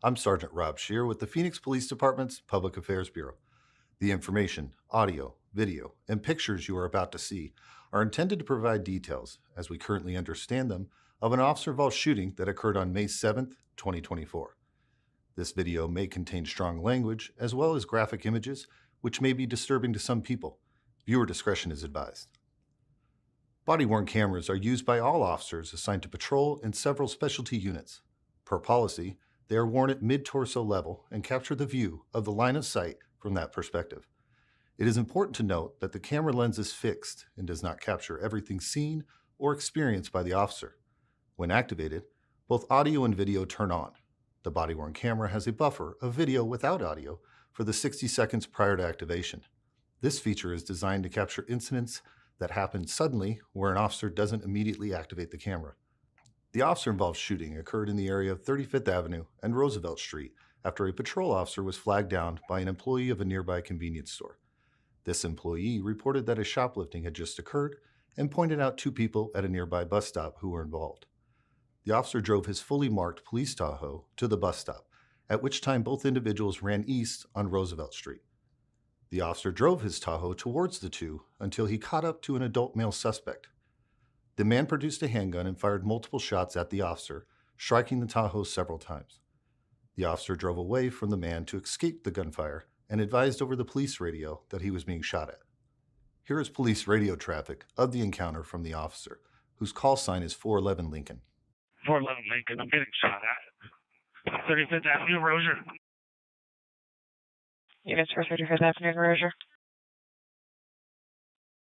I'm Sergeant Rob Shear with the Phoenix Police Department's Public Affairs Bureau. The information, audio, video, and pictures you are about to see are intended to provide details, as we currently understand them, of an officer-involved shooting that occurred on May 7th, 2024. This video may contain strong language as well as graphic images, which may be disturbing to some people. Viewer discretion is advised. Body-worn cameras are used by all officers assigned to patrol in several specialty units. Per policy, they are worn at mid-torso level and capture the view of the line of sight from that perspective. It is important to note that the camera lens is fixed and does not capture everything seen or experienced by the officer. When activated, both audio and video turn on. The body-worn camera has a buffer of video without audio for the 60 seconds prior to activation. This feature is designed to capture incidents that happen suddenly where an officer doesn't immediately activate the camera. The officer-involved shooting occurred in the area of 35th Avenue and Roosevelt Street after a patrol officer was flagged down by an employee of a nearby convenience store. This employee reported that a shoplifting had just occurred and pointed out two people at a nearby bus stop who were involved. The officer drove his fully marked police Tahoe to the bus stop, at which time both individuals ran east on Roosevelt Street. The officer drove his Tahoe towards the two until he caught up to an adult male suspect. The man produced a handgun and fired multiple shots at the officer, striking the Tahoe several times. The officer drove away from the man to escape the gunfire and advised over the police radio that he was being shot at. Here is police radio traffic of the encounter from the officer, whose call sign is 411 Lincoln. 411 Lincoln, I'm getting shot at. 35th Avenue, Rozier. Units for 35th Avenue and Rozier.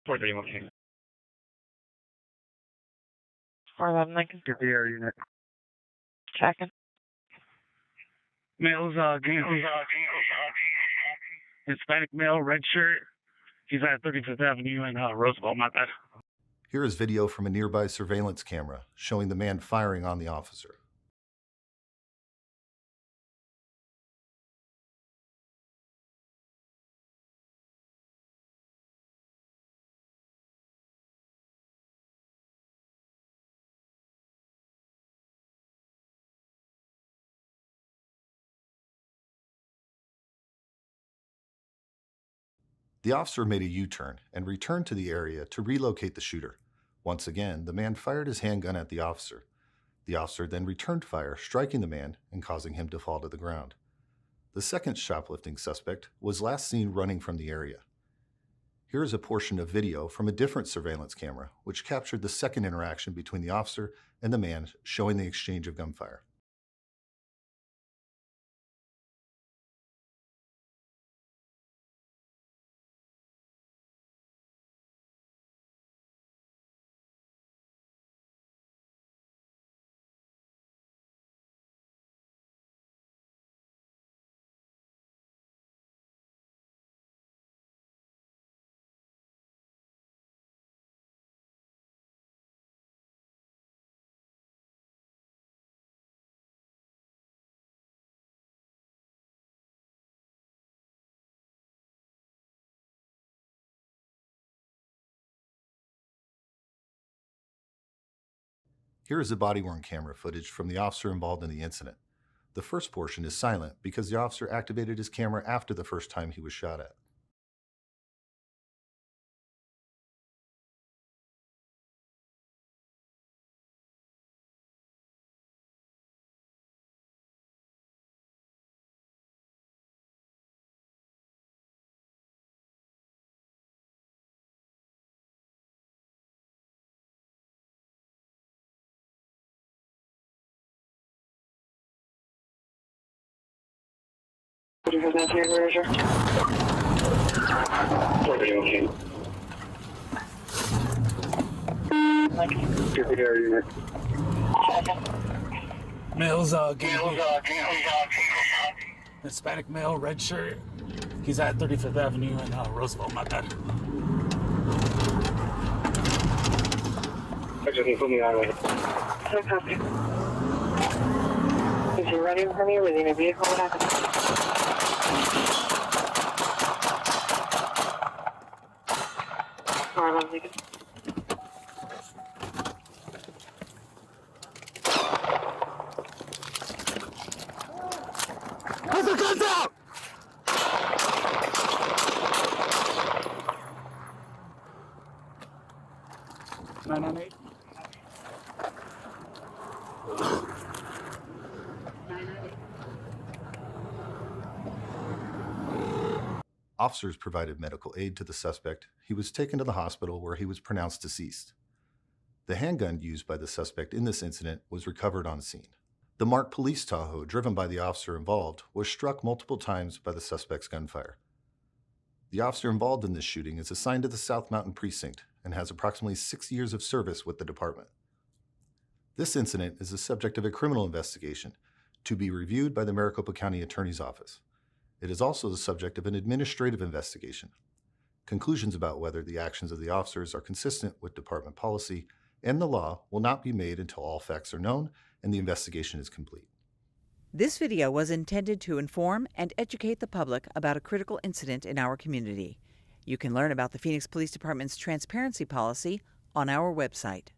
431 Lincoln. 411 Lincoln. Get the air unit. Checking. Male's Hispanic male, red shirt. He's at 35th Avenue and Roosevelt, my bad. Here is video from a nearby surveillance camera showing the man firing on the officer. The officer made a U-turn and returned to the area to relocate the shooter. Once again, the man fired his handgun at the officer. The officer then returned fire, striking the man and causing him to fall to the ground. The second shoplifting suspect was last seen running from the area. Here is a portion of video from a different surveillance camera, which captured the second interaction between the officer and the man, showing the exchange of gunfire. Here is the body-worn camera footage from the officer involved in the incident. The first portion is silent because the officer activated his camera after the first time he was shot at. Roger, Roger. 431 Lincoln. Get the air unit. Checking. Male's Hispanic male, red shirt. He's at 35th Avenue and Roosevelt, my bad. Actually, put me on right. No copy. Is he running from you? Was he in a vehicle? What happened? Lincoln. 998. Officers provided medical aid to the suspect. He was taken to the hospital where he was pronounced deceased. The handgun used by the suspect in this incident was recovered on scene. The marked police Tahoe, driven by the officer involved, was struck multiple times by the suspect's gunfire. The officer involved in this shooting is assigned to the South Mountain Precinct and has approximately 6 years of service with the department. This incident is the subject of a criminal investigation to be reviewed by the Maricopa County Attorney's Office. It is also the subject of an administrative investigation. Conclusions about whether the actions of the officers are consistent with department policy and the law will not be made until all facts are known and the investigation is complete. This video was intended to inform and educate the public about a critical incident in our community. You can learn about the Phoenix Police Department's transparency policy on our website.